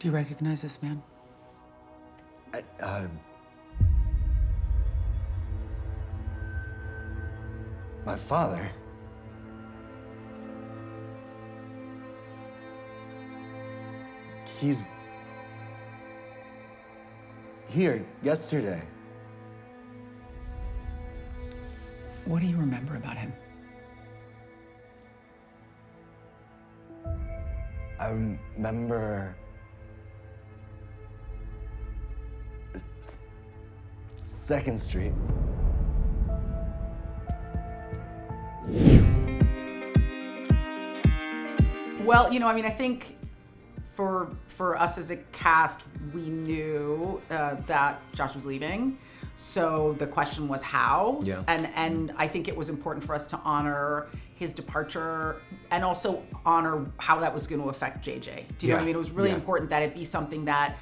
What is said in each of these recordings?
you recognize this man? My father? He's here yesterday. What do you remember about him? I remember Second Street. Well, I think for us as a cast, we knew that Josh was leaving. So the question was how. Yeah. And I think it was important for us to honor his departure and also honor how that was going to affect JJ. Do you know what I mean? It was really important that it be something that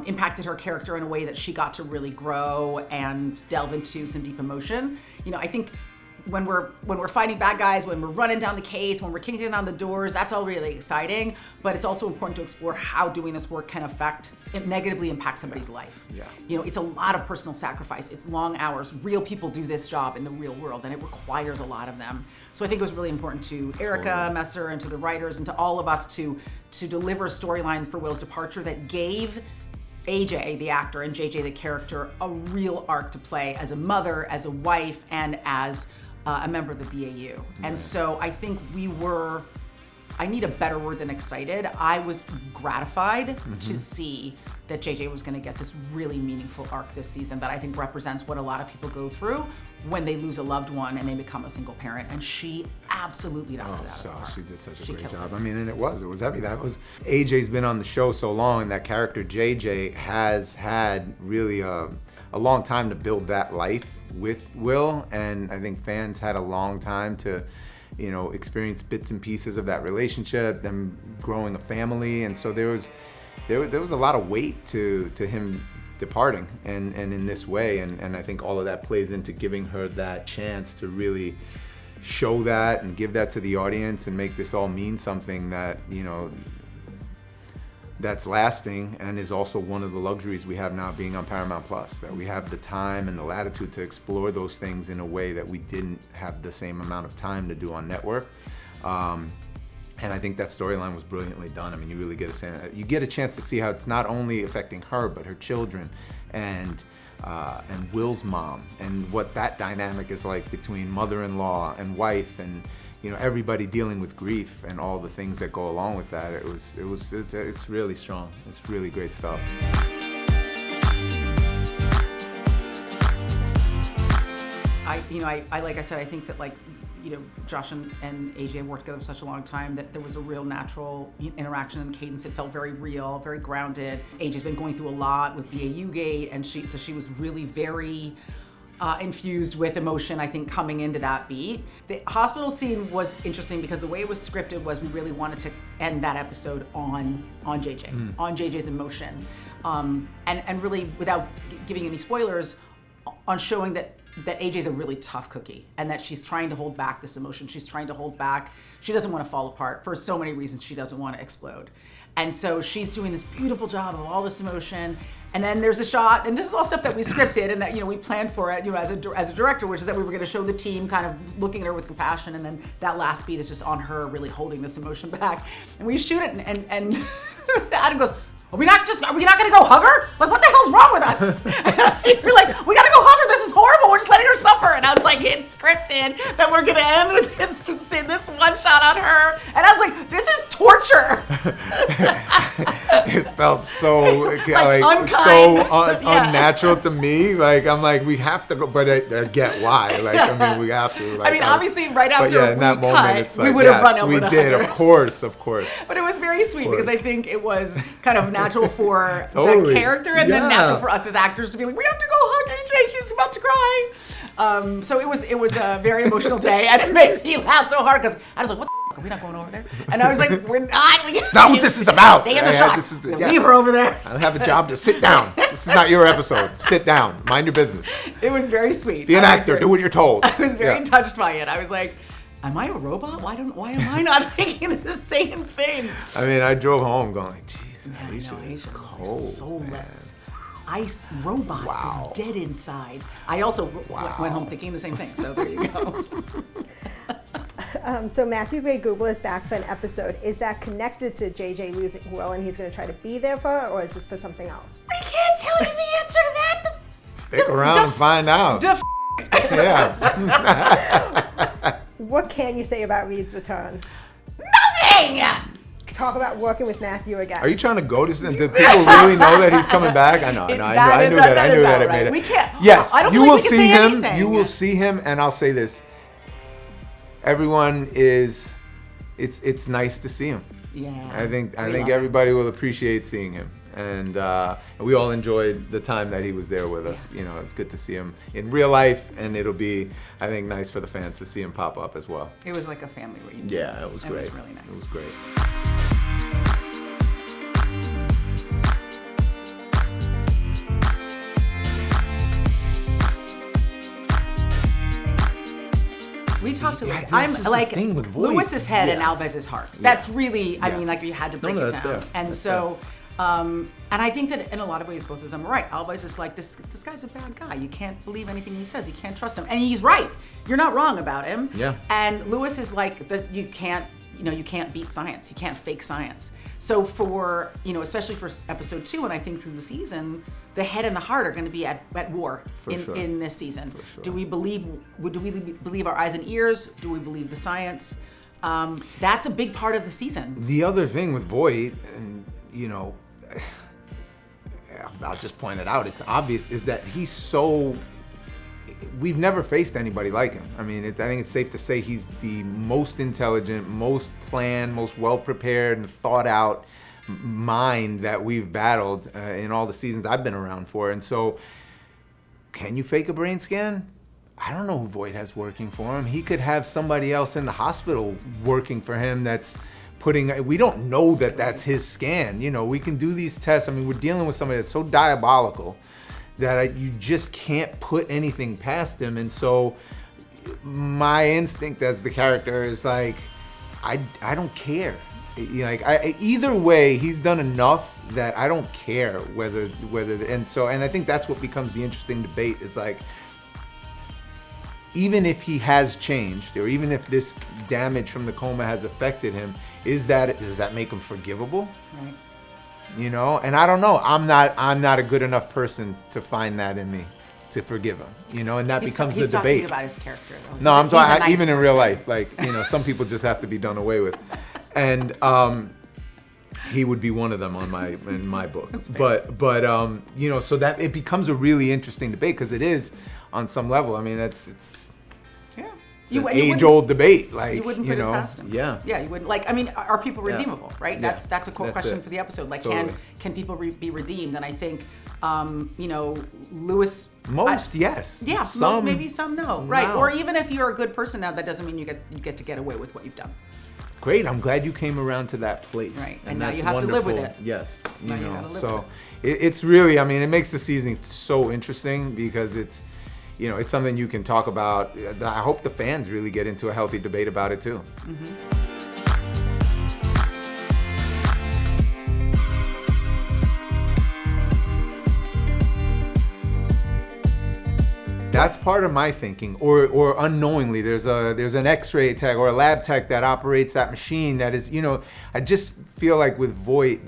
impacted her character in a way that she got to really grow and delve into some deep emotion. I think when we're fighting bad guys, when we're running down the case, when we're kicking down the doors, that's all really exciting. But it's also important to explore how doing this work can negatively impact somebody's life. Yeah. It's a lot of personal sacrifice. It's long hours. Real people do this job in the real world, and it requires a lot of them. So I think it was really important to Erica Messer and to the writers and to all of us to deliver a storyline for Will's departure that gave AJ, the actor, and JJ, the character, a real arc to play as a mother, as a wife, and as a member of the BAU. And so I think I need a better word than excited. I was gratified to see that JJ was gonna get this really meaningful arc this season that I think represents what a lot of people go through when they lose a loved one and they become a single parent. And she absolutely knocked it out of the park. She did such a great job. I mean, and it was heavy. AJ's been on the show so long, and that character JJ has had really a long time to build that life with Will, and I think fans had a long time to experience bits and pieces of that relationship, them growing a family, and so there was a lot of weight to him departing and in this way, and I think all of that plays into giving her that chance to really show that and give that to the audience and make this all mean something that that's lasting, and is also one of the luxuries we have now being on Paramount Plus, that we have the time and the latitude to explore those things in a way that we didn't have the same amount of time to do on network. And I think that storyline was brilliantly done. I mean, you really get a chance to see how it's not only affecting her, but her children and Will's mom, and what that dynamic is like between mother-in-law and wife, and everybody dealing with grief and all the things that go along with that. It's really strong. It's really great stuff. I like I said, I think that Josh and AJ worked together for such a long time that there was a real natural interaction and cadence. It felt very real, very grounded. AJ's been going through a lot with BAU Gate, and she was really very infused with emotion, I think, coming into that beat. The hospital scene was interesting because the way it was scripted was we really wanted to end that episode on JJ, on JJ's emotion, and really, without giving any spoilers, on showing that AJ's a really tough cookie, and that she's trying to hold back this emotion. She's trying to hold back. She doesn't want to fall apart for so many reasons. She doesn't want to explode. And so she's doing this beautiful job of all this emotion. And then there's a shot, and this is all stuff that we scripted and that we planned for it, as a director, which is that we were going to show the team kind of looking at her with compassion, and then that last beat is just on her really holding this emotion back. And we shoot it, and Adam goes, Are we not gonna go hug her? Like, what the hell's wrong with us? And you're like, we gotta go hug her. This is horrible. We're just letting her suffer. And I was like, it's scripted that we're gonna end with this one shot on her. And I was like, this is torture. It felt so unkind. Unnatural to me. I'm like, we have to go, but I get why. We have to. Obviously, right after in that moment, it's we would have run over we to did, hug of course. But it was very sweet because I think it was kind of natural for Totally. the character, and then natural for us as actors to be like, we have to go hug AJ. She's about to cry. So it was a very emotional day, and it made me laugh so hard because I was like, what the f***, are we not going over there? And I was like, we're not. It's not what this is about. Stay in the shot. Leave her over there. I have a job to sit down. This is not your episode. Sit down. Mind your business. It was very sweet. Be an actor. Do what you're told. I was very touched by it. I was like, am I a robot? Why am I not thinking the same thing? I mean, I drove home going like, geez. Yeah, I know, Aisha is Aisha cold, was like soulless. Ice robot, Wow. dead inside. I also went home thinking the same thing, so there you go. So Matthew Gray Google is back for an episode. Is that connected to JJ losing Will and he's going to try to be there for her, or is this for something else? I can't tell you the answer to that. Stick around and find out. Yeah. What can you say about Reed's return? Nothing! Talk about working with Matthew again. Are you trying to go to some? Do people really know that he's coming back? I know. I knew that it made it. We can't. Yes, I don't you feel will like we can see say him. anything. You will see him, and I'll say this: everyone is. It's nice to see him. Yeah. I think We love everybody will appreciate seeing him, and we all enjoyed the time that he was there with us. You know, it's good to see him in real life, and it'll be, I think, nice for the fans to see him pop up as well. It was like a family reunion. Yeah, it was great. It was really nice. It was great. We talked to Yeah, like this I'm is the like thing with Voight. Lewis's head and Yeah. Alves's heart. That's really, I Yeah. mean, like we had to break No, it that's down. fair. And That's so, and I think that in a lot of ways, both of them are right. Alves is like this guy's a bad guy. You can't believe anything he says. You can't trust him, and he's right. You're not wrong about him. Yeah. And Lewis is like you can't beat science. You can't fake science. So for especially for episode 2, and I think through the season, the head and the heart are going to be at war in this season. For sure. Do we believe our eyes and ears? Do we believe the science? That's a big part of the season. The other thing with Voight, and I'll just point it out, it's obvious, is that he's so. We've never faced anybody like him. I mean, I think it's safe to say he's the most intelligent, most planned, most well-prepared and thought-out mind that we've battled in all the seasons I've been around for. And so, can you fake a brain scan? I don't know who Voight has working for him. He could have somebody else in the hospital working for him that's we don't know that that's his scan. We can do these tests. I mean, we're dealing with somebody that's so diabolical that you just can't put anything past him. And so my instinct as the character is like, I don't care. Either way, he's done enough that I don't care whether, and I think that's what becomes the interesting debate is like, even if he has changed, or even if this damage from the coma has affected him, does that make him forgivable? Right. And I don't know. I'm not a good enough person to find that in me to forgive him. And that becomes the debate. He's talking about his character, though. No, I'm talking nice even in real person. life. Some people just have to be done away with, and he would be one of them in my book. That's fair. But so that it becomes a really interesting debate because it is on some level. I mean, it's Yeah. an age-old debate. Like You wouldn't put it past him. Yeah. Yeah, you wouldn't. Like, I mean, are people redeemable, right? Yeah. That's a core That's question it. for the episode. Like, Totally. can people be redeemed? And I think, Lewis. Most, yes. Yeah, Some, maybe some no. Right. no. Or even if you're a good person now, that doesn't mean you get to get away with what you've done. Great. I'm glad you came around to that place. Right. And now that's you have to live with wonderful. it. Yes. Now you gotta live So with it's really, I mean, it makes the season so interesting because it's something you can talk about. I hope the fans really get into a healthy debate about it too. That's part of my thinking, or unknowingly, there's an Xray tech or a lab tech that operates that machine. That is, I just feel like with Voight,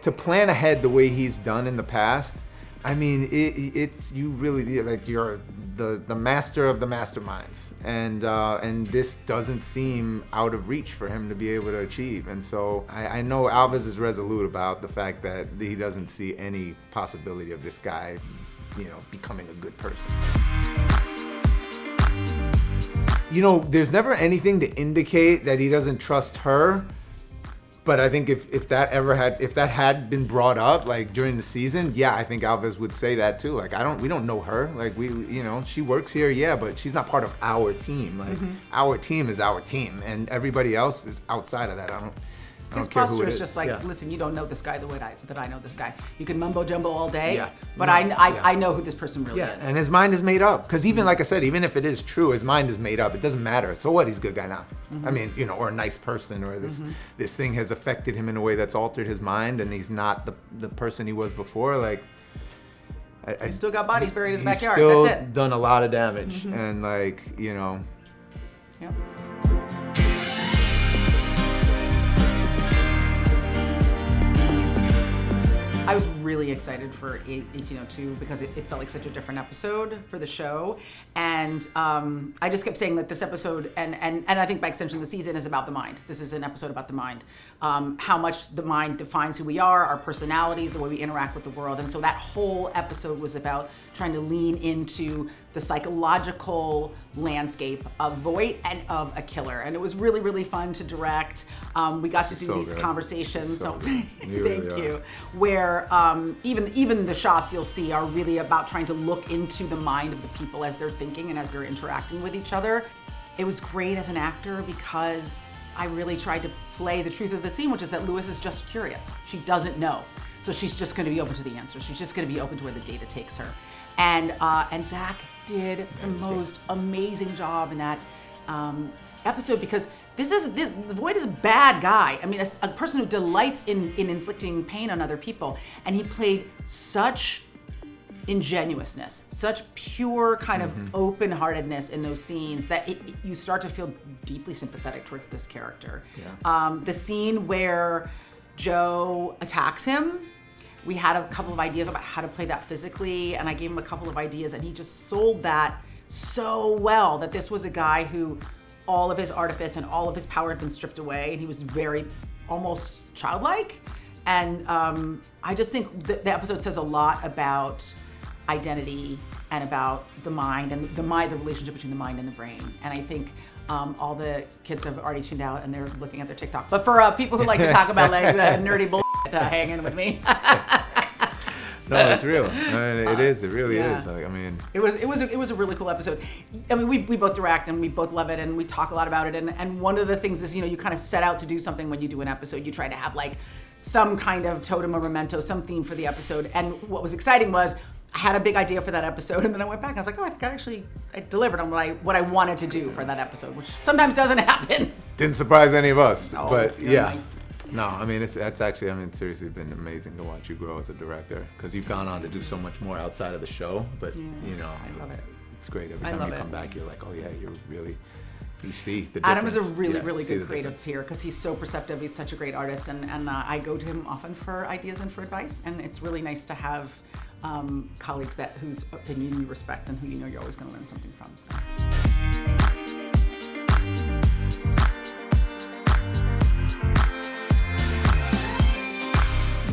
to plan ahead the way he's done in the past. I mean, it's you really like you're the master of the masterminds, and this doesn't seem out of reach for him to be able to achieve. And so I know Alves is resolute about the fact that he doesn't see any possibility of this guy, becoming a good person. There's never anything to indicate that he doesn't trust her. But I think if that had been brought up like during the season, yeah, I think Alves would say that too. Like we don't know her. Like she works here, yeah, but she's not part of our team. Like our team is our team, and everybody else is outside of that. His care who posture it is just like, Yeah. listen, you don't know this guy the way that I know this guy. You can mumbo jumbo all day, Yeah. but No. I know who this person really Yeah, is. and his mind is made up. Because even, like I said, even if it is true, his mind is made up. It doesn't matter. So what? He's a good guy now. I mean, or a nice person, or this thing has affected him in a way that's altered his mind, and he's not the person he was before. Like, He's still got bodies buried in the he's backyard. still That's it. done a lot of damage, and like, Yep. I was really excited for 1802 because it felt like such a different episode for the show. And I just kept saying that this episode, and I think by extension the season, is about the mind. This is an episode about the mind. How much the mind defines who we are, our personalities, the way we interact with the world. And so that whole episode was about trying to lean into the psychological landscape of Voight and of a killer. And it was really, really fun to direct. We got to do so these good. conversations. So good. You really Thank are. you. Where even the shots you'll see are really about trying to look into the mind of the people as they're thinking and as they're interacting with each other. It was great as an actor because I really tried to play the truth of the scene, which is that Lewis is just curious. She doesn't know. So she's just going to be open to the answers. She's just going to be open to where the data takes her. And Zach did the most amazing job in that episode, because Voight is a bad guy. I mean, a person who delights in inflicting pain on other people. And he played such ingenuousness, such pure kind of open-heartedness in those scenes that you start to feel deeply sympathetic towards this character. Yeah. The scene where Joe attacks him, we had a couple of ideas about how to play that physically, and I gave him a couple of ideas, and he just sold that so well, that this was a guy who all of his artifice and all of his power had been stripped away, and he was very almost childlike. And I just think the episode says a lot about identity and about the mind and the relationship between the mind and the brain. And I think all the kids have already tuned out and they're looking at their TikTok. But for people who like to talk about like the nerdy bullshit, hang in with me. No, it's real. I mean, it is. It really yeah. is. Like, I mean, it was a really cool episode. I mean, we both direct and we both love it and we talk a lot about it. And one of the things is, you kind of set out to do something when you do an episode. You try to have like some kind of totem or memento, some theme for the episode. And what was exciting was I had a big idea for that episode, and then I went back and I was like, oh, I think I delivered on what I wanted to do for that episode, which sometimes doesn't happen. didn't surprise any of us. Oh, but you're yeah. nice. No, I mean, it's actually, I mean, seriously been amazing to watch you grow as a director, because you've gone on to do so much more outside of the show. But, I love it. It's great. Every I time love you it. come back, you're like, oh yeah, you see the difference. Adam is a really, Yeah, really you see good the creative difference. here because he's so perceptive. He's such a great artist, and I go to him often for ideas and for advice. And it's really nice to have colleagues whose opinion you respect and who you're always going to learn something from. So.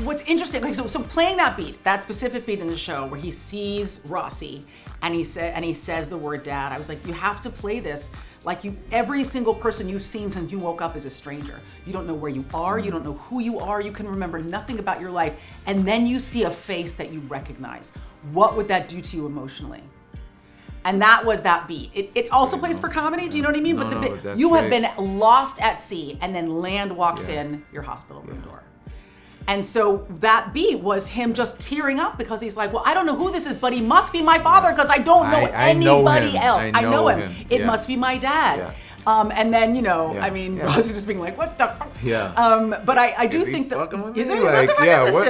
What's interesting, like so playing that beat, that specific beat in the show where he sees Rossi and he says the word dad, I was like, you have to play this like every single person you've seen since you woke up is a stranger. You don't know where you are, you don't know who you are, you can remember nothing about your life, and then you see a face that you recognize. What would that do to you emotionally? And that was that beat. It also plays for comedy, do you know what I mean? No, But the no, bit, that's you have great. been lost at sea, and then land walks Yeah. in your hospital room door. And so that beat was him just tearing up because he's like, well, I don't know who this is, but he must be my father because I don't know I know anybody him. else. I know him. It Yeah. must be my dad. Yeah. And then, Yeah. I mean, Yeah. Rosie just being like, what the fuck? Yeah. But I do Is he think that. fucking with Is me? he- what the fuck is yeah, this what,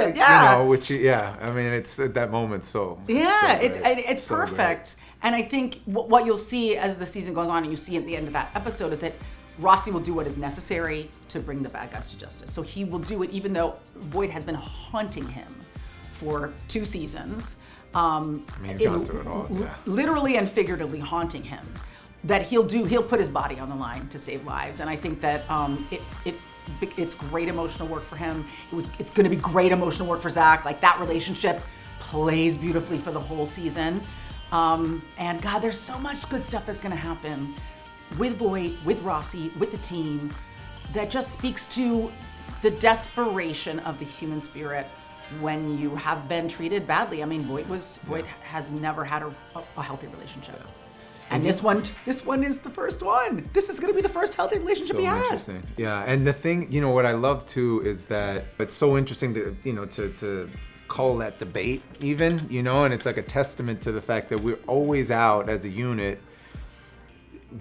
shit? Yeah. I mean, it's at that moment, so. Yeah, so great. it's So great. perfect. And I think what you'll see as the season goes on and you see at the end of that episode is that Rossi will do what is necessary to bring the bad guys to justice. So he will do it even though Voight has been haunting him for 2 seasons. mean, he's gone through it all, yeah. Literally and figuratively haunting him. That he'll put his body on the line to save lives. And I think that it's great emotional work for him. It's going to be great emotional work for Zach. Like that relationship plays beautifully for the whole season. And God, there's so much good stuff that's going to happen with Voight, with Rossi, with the team, that just speaks to the desperation of the human spirit when you have been treated badly. I mean, Voight has never had a healthy relationship. And this one is the first one. This is going to be the first healthy relationship he has. Interesting. Yeah, and the thing, what I love too is that it's so interesting to, to call that debate even, and it's like a testament to the fact that we're always out as a unit.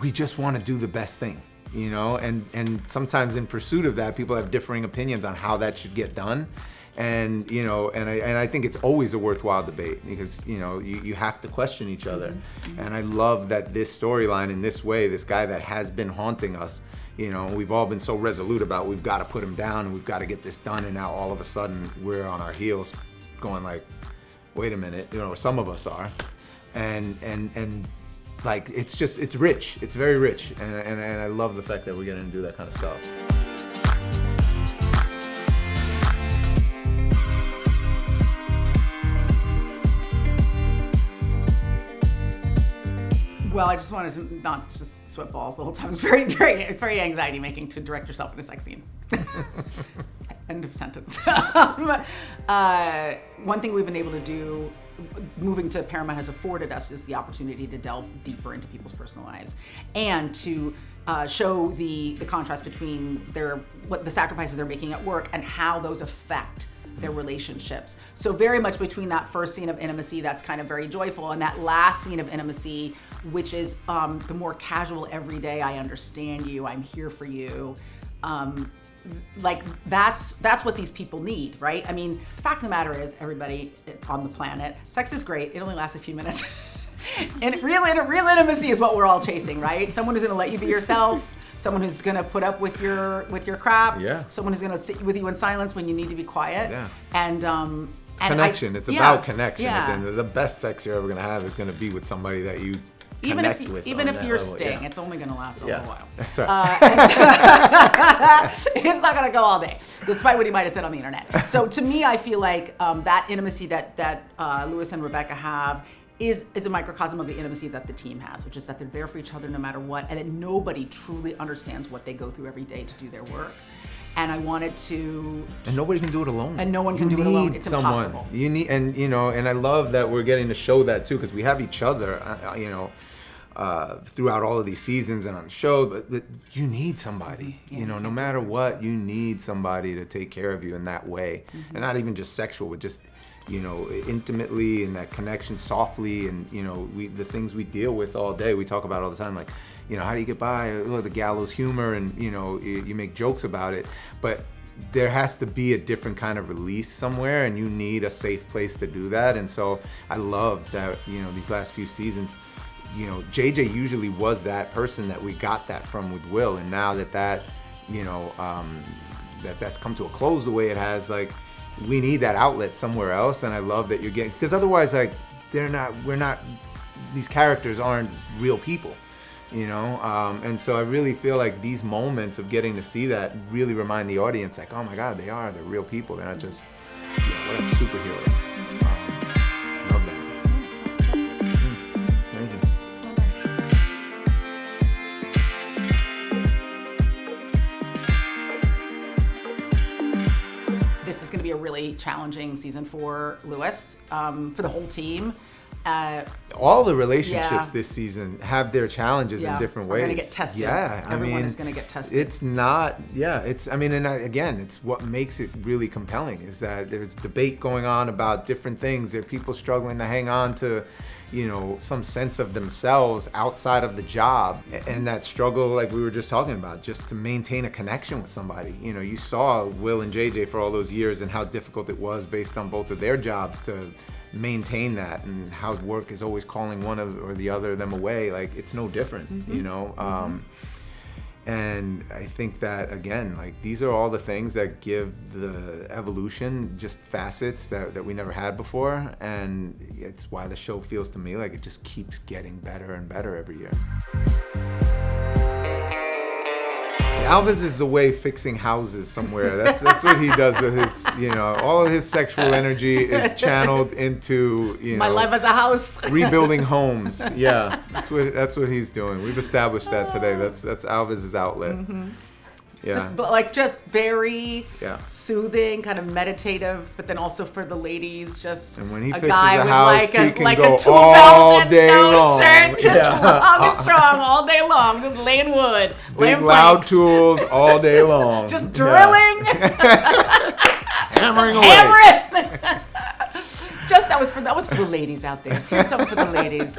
We just want to do the best thing, and sometimes in pursuit of that, people have differing opinions on how that should get done. And I think it's always a worthwhile debate because you have to question each other. And I love that this storyline in this way, this guy that has been haunting us, we've all been so resolute about we've got to put him down and we've got to get this done, and now all of a sudden we're on our heels going like, wait a minute, some of us are, and like it's rich, it's very rich, and I love the fact that we're getting to do that kind of stuff. Well, I just wanted to not just sweat balls the whole time. It's very anxiety making to direct yourself in a sex scene. End of sentence. One thing we've been able to do, moving to Paramount has afforded us, is the opportunity to delve deeper into people's personal lives and to show the contrast between what the sacrifices they're making at work and how those affect their relationships. So very much between that first scene of intimacy that's kind of very joyful and that last scene of intimacy, which is the more casual, everyday, I understand you, I'm here for you. Like that's what these people need, right? I mean, the fact of the matter is, everybody on the planet, sex is great, it only lasts a few minutes. And real intimacy is what we're all chasing, right? Someone who's gonna let you be yourself, someone who's gonna put up with your crap, someone who's gonna sit with you in silence when you need to be quiet. And connection. It's about connection. And the best sex you're ever gonna have is gonna be with somebody that you connect with. Even if you're sting, it's only gonna last a little while. That's right. It's not gonna go all day, despite what he might have said on the internet. So to me, I feel like that intimacy that Louis and Rebecca have is a microcosm of the intimacy that the team has, which is that they're there for each other no matter what, and that nobody truly understands what they go through every day to do their work. And I wanted to... And nobody can do it alone. And no one can do it alone. It's impossible. You need, and I love that we're getting to show that too, because we have each other, throughout all of these seasons and on the show, but you need somebody, no matter what, you need somebody to take care of you in that way. And not even just sexual, but just, intimately, and that connection softly, and, the things we deal with all day, we talk about all the time, like, how do you get by, the gallows humor, and, you make jokes about it, but there has to be a different kind of release somewhere, and you need a safe place to do that. And so I love that, these last few seasons, JJ usually was that person that we got that from with Will, and now that's come to a close the way it has, like, we need that outlet somewhere else. And I love that you're getting, because otherwise, like, these characters aren't real people, and so I really feel like these moments of getting to see that really remind the audience, like, oh my God, they're real people. They're not just superheroes. Love that. Thank you. This is going to be a really challenging season for Louis, for the whole team. All the relationships this season have their challenges in different ways. We're going to get tested. Yeah, Everyone is going to get tested. It's not, again, it's what makes it really compelling, is that there's debate going on about different things. There are people struggling to hang on to, some sense of themselves outside of the job. And that struggle, like we were just talking about, just to maintain a connection with somebody. You saw Will and JJ for all those years and how difficult it was based on both of their jobs to maintain that, and how work is always calling one or the other of them away. Like, it's no different, and I think that, again, like, these are all the things that give the evolution just facets that we never had before, and it's why the show feels to me like it just keeps getting better and better every year. Alvis is away fixing houses somewhere. That's what he does with his, all of his sexual energy is channeled into, my life as a house. Rebuilding homes. Yeah, that's what he's doing. We've established that today. That's Alvis's outlet. Yeah. Just very Yeah. soothing, kind of meditative, but then also for the ladies, just And when he a fixes guy a with house, like he a can like go a tool all belt and day no long. shirt, just Yeah. long and strong all day long, just laying wood, laying Big loud planks, tools all day long. just Yeah. drilling, Hammering away. hammering. Just that was for the ladies out there. Here's something for the ladies.